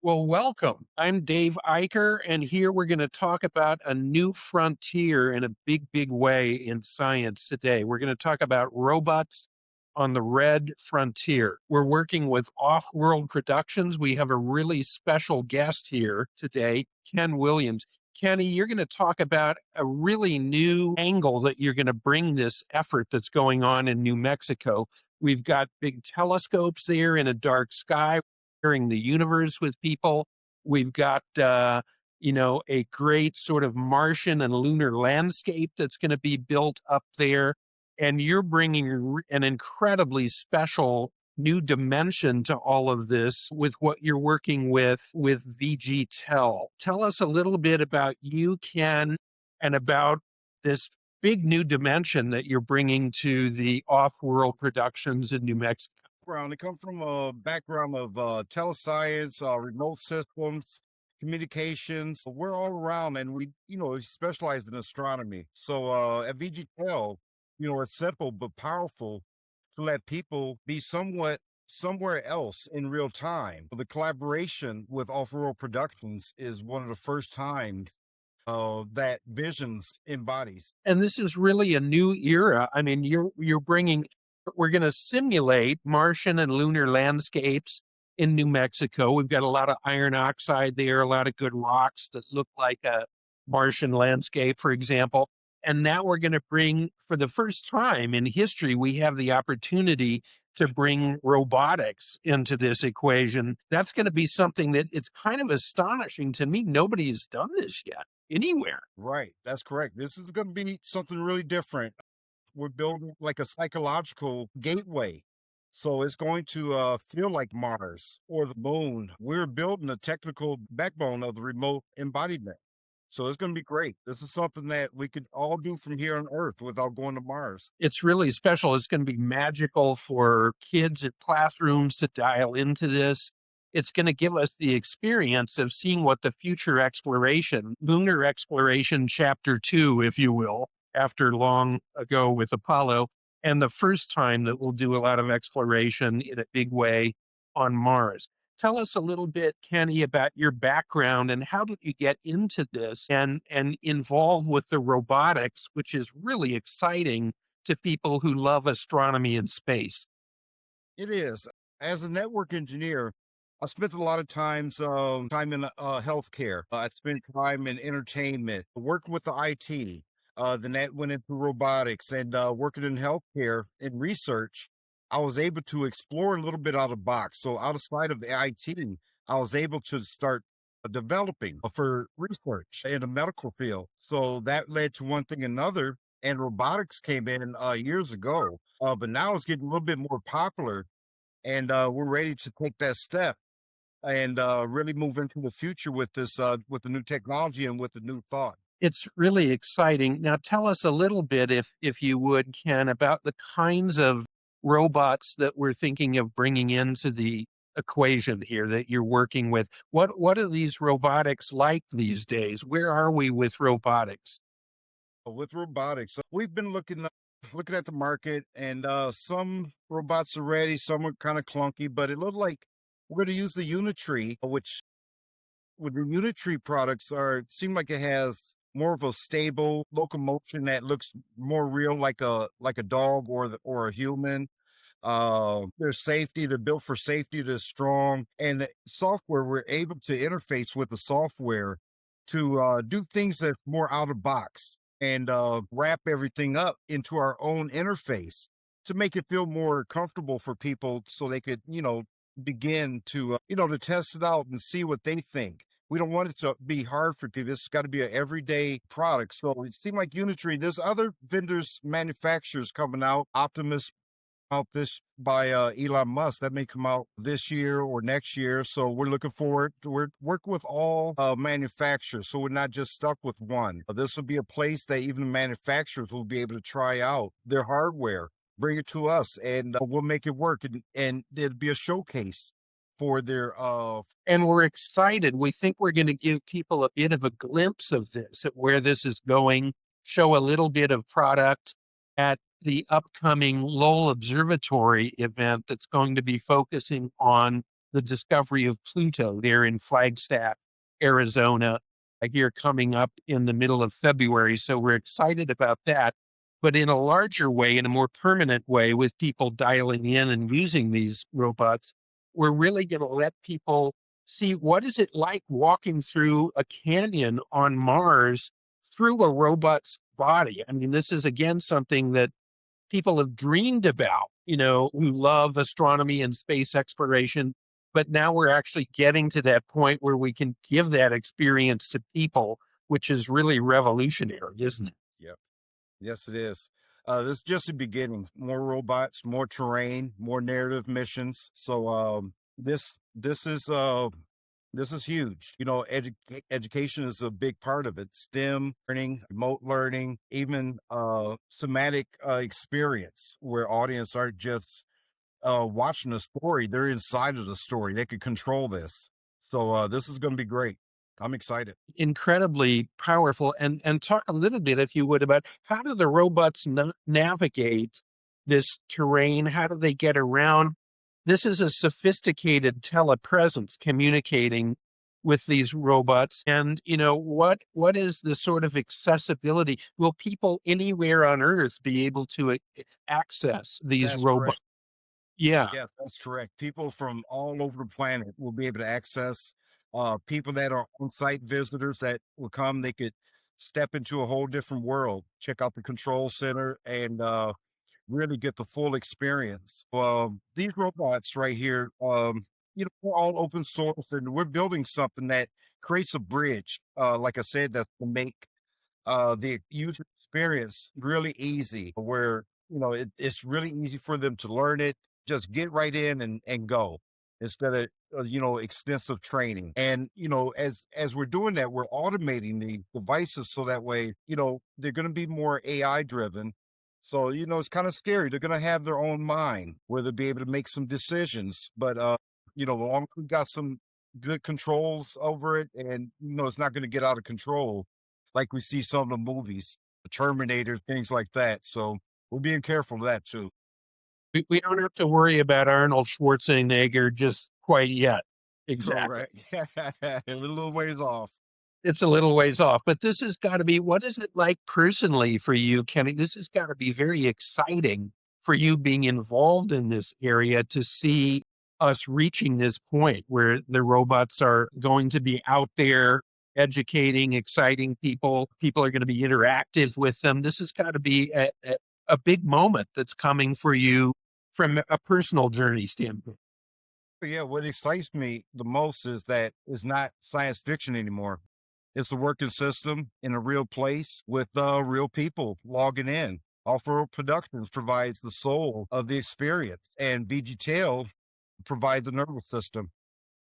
Well, welcome. I'm Dave Eicher, and here we're going to talk about a new frontier in a big, big way in science today. We're going to talk about robots on the red frontier. We're working with Off-World Productions. We have a really special guest here today, Ken Williams. Kenny, you're going to talk about a really new angle that you're going to bring this effort that's going on in New Mexico. We've got big telescopes there in a dark sky sharing the universe with people. We've got, a great sort of Martian and lunar landscape that's going to be built up there. And you're bringing an incredibly special new dimension to all of this with what you're working with VGTel. Tell us a little bit about you, Ken, and about this big new dimension that you're bringing to the off-world productions in New Mexico. They come from a background of teloscience, remote systems, communications. We're all around, and we specialize in astronomy. So at VGTel, it's simple but powerful to let people be somewhere else in real time. The collaboration with Off-World Productions is one of the first times that Visions embodies. And this is really a new era. I mean, you're bringing, we're going to simulate Martian and lunar landscapes in New Mexico. We've got a lot of iron oxide there, a lot of good rocks that look like a Martian landscape, for example. And now we're going to bring, for the first time in history, we have the opportunity to bring robotics into this equation. That's going to be something that it's kind of astonishing to me. Nobody's done this yet anywhere. Right, that's correct. This is going to be something really different. We're building like a psychological gateway. So it's going to feel like Mars or the moon. We're building a technical backbone of the remote embodiment. So it's going to be great. This is something that we could all do from here on Earth without going to Mars. It's really special. It's going to be magical for kids at classrooms to dial into this. It's going to give us the experience of seeing what the future exploration, lunar exploration chapter 2, if you will, after long ago with Apollo, and the first time that we'll do a lot of exploration in a big way on Mars. Tell us a little bit, Kenny, about your background and how did you get into this and involved with the robotics, which is really exciting to people who love astronomy and space. It is. As a network engineer, I spent a lot of time in healthcare. I spent time in entertainment, working with the IT. Then that went into robotics and working in healthcare and research. I was able to explore a little bit out of the box. So outside of the IT, I was able to start developing for research in the medical field. So that led to one thing another. And robotics came in years ago, but now it's getting a little bit more popular. And we're ready to take that step and really move into the future with this, with the new technology and with the new thought. It's really exciting. Now, tell us a little bit, if you would, Ken, about the kinds of robots that we're thinking of bringing into the equation here that you're working with. What are these robotics like these days? Where are we with robotics? With robotics, we've been looking at the market, and some robots are ready, some are kind of clunky, but it looked like we're going to use the Unitree, which with the Unitree products seem like it has more of a stable locomotion that looks more real, like a dog or a human. Their safety, they're built for safety, they're strong, and the software, we're able to interface with the software to do things that's more out of box and wrap everything up into our own interface to make it feel more comfortable for people so they could, begin to, to test it out and see what they think. We don't want it to be hard for people. It's got to be an everyday product. So it seemed like Unitree, there's other vendors, manufacturers coming out. Optimus out this by Elon Musk that may come out this year or next year. So we're looking forward. We're working with all manufacturers, so we're not just stuck with one. This will be a place that even the manufacturers will be able to try out their hardware, bring it to us, and we'll make it work. And there'll be a showcase for their And we're excited. We think we're going to give people a bit of a glimpse of this, at where this is going, show a little bit of product at the upcoming Lowell Observatory event that's going to be focusing on the discovery of Pluto there in Flagstaff, Arizona, here coming up in the middle of February. So we're excited about that. But in a larger way, in a more permanent way, with people dialing in and using these robots, we're really going to let people see what is it like walking through a canyon on Mars through a robot's body. I mean, this is again something that people have dreamed about, who love astronomy and space exploration. But now we're actually getting to that point where we can give that experience to people, which is really revolutionary, isn't it? Yep. Yes, it is. This is just the beginning. More robots, more terrain, more narrative missions. So this is huge. Education is a big part of it. STEM learning, remote learning, even somatic experience, where audience aren't just watching a story; they're inside of the story. They could control this. So this is going to be great. I'm excited. Incredibly powerful. And talk a little bit, if you would, about how do the robots navigate this terrain? How do they get around? This is a sophisticated telepresence communicating with these robots. And, what is the sort of accessibility? Will people anywhere on Earth be able to access these That's robots? correct. Yeah. Yes, that's correct. People from all over the planet will be able to access. People that are on-site visitors that will come, they could step into a whole different world, check out the control center, and really get the full experience. These robots right here, we're all open source, and we're building something that creates a bridge. Like I said, that's to make the user experience really easy, where it's really easy for them to learn it, just get right in and go, instead of extensive training. And as we're doing that, we're automating the devices, so that way they're going to be more AI driven. So it's kind of scary. They're going to have their own mind, where they'll be able to make some decisions. But the longer we got some good controls over it, and it's not going to get out of control like we see some of the movies, the Terminator, things like that. So we're being careful of that too. We don't have to worry about Arnold Schwarzenegger just quite yet. Exactly. Correct. A little ways off. It's a little ways off, but this has got to be, what is it like personally for you, Kenny? This has got to be very exciting for you being involved in this area to see us reaching this point where the robots are going to be out there educating, exciting people. People are going to be interactive with them. This has got to be a big moment that's coming for you from a personal journey standpoint. But yeah, what excites me the most is that it's not science fiction anymore. It's a working system in a real place with real people logging in. Off-Road Productions provides the soul of the experience, and VGTel provides the nervous system.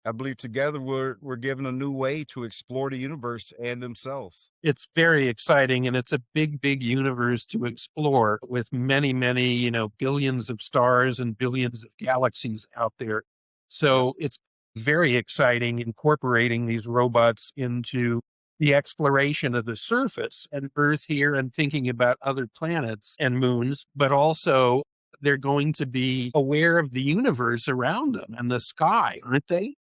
I believe together we're given a new way to explore the universe and themselves. It's very exciting, and it's a big, big universe to explore with many, many, billions of stars and billions of galaxies out there. Yes, So it's very exciting incorporating these robots into the exploration of the surface and Earth here and thinking about other planets and moons, but also they're going to be aware of the universe around them and the sky, aren't they?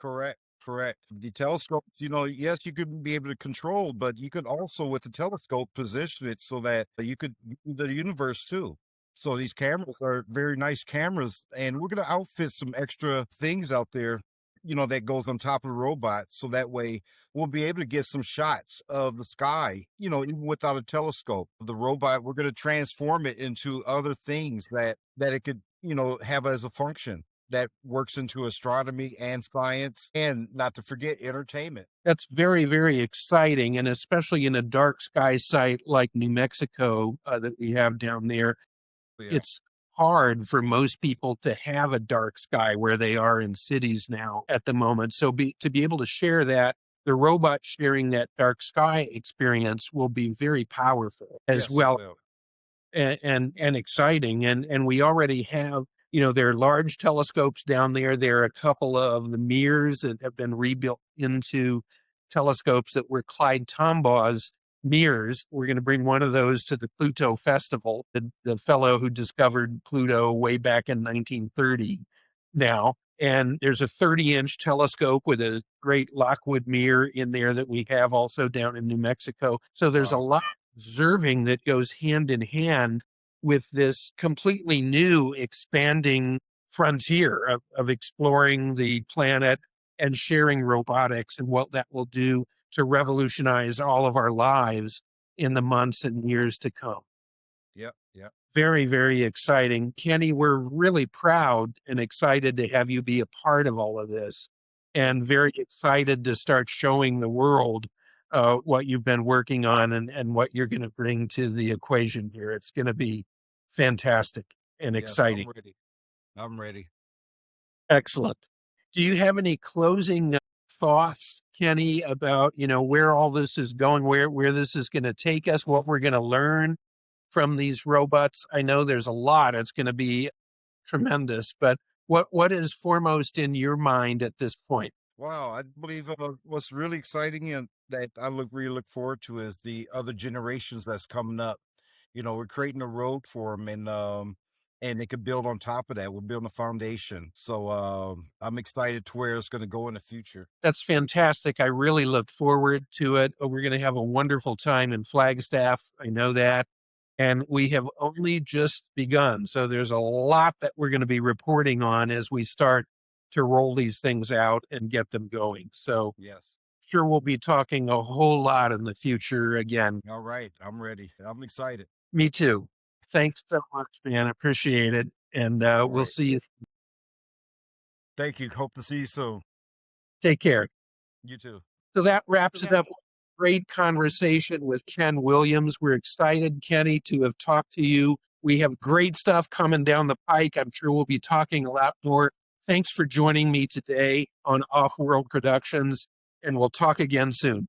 correct, correct. The telescope, yes, you could be able to control, but you could also, with the telescope, position it so that you could view the universe too. So these cameras are very nice cameras, and we're going to outfit some extra things out there, that goes on top of the robot. So that way we'll be able to get some shots of the sky, even without a telescope. The robot, we're going to transform it into other things that it could, have as a function that works into astronomy and science, and not to forget entertainment. That's very, very exciting, and especially in a dark sky site like New Mexico that we have down there, Yeah. it's hard for most people to have a dark sky where they are in cities now at the moment. So to be able to share that, the robot sharing that dark sky experience will be very powerful as Yes, it well will. and exciting. And we already have, there are large telescopes down there. There are a couple of the mirrors that have been rebuilt into telescopes that were Clyde Tombaugh's mirrors. We're going to bring one of those to the Pluto Festival, the fellow who discovered Pluto way back in 1930 now. And there's a 30-inch telescope with a great Lockwood mirror in there that we have also down in New Mexico. So there's a Wow. lot of observing that goes hand in hand with this completely new expanding frontier of exploring the planet and sharing robotics and what that will do to revolutionize all of our lives in the months and years to come. Yep. Yep. Very, very exciting. Kenny, we're really proud and excited to have you be a part of all of this Thank and very excited to start showing the world what you've been working on and what you're going to bring to the equation here. It's going to be fantastic and you. Yes, I'm exciting. ready. I'm ready. Excellent. Do you have any closing thoughts, Kenny, about, where all this is going, where this is going to take us, what we're going to learn from these robots? I know there's a lot. It's going to be tremendous, but what is foremost in your mind at this point? Wow, I believe what's really exciting and that I really look forward to is the other generations that's coming up. We're creating a road for them, and they can build on top of that. We're building a foundation, so I'm excited to where it's going to go in the future. That's fantastic. I really look forward to it. We're going to have a wonderful time in Flagstaff. I know that. And we have only just begun. So there's a lot that we're going to be reporting on as we start to roll these things out and get them going. So Yes. sure we'll be talking a whole lot in the future again. All right, I'm ready. I'm excited. Me too. Thanks so much, man. Appreciate it. And All we'll right. see you. Thank you. Hope to see you soon. Take care. You too. So that wraps it up. Great conversation with Ken Williams. We're excited, Kenny, to have talked to you. We have great stuff coming down the pike. I'm sure we'll be talking a lot more. Thanks for joining me today on Off-World Productions, and we'll talk again soon.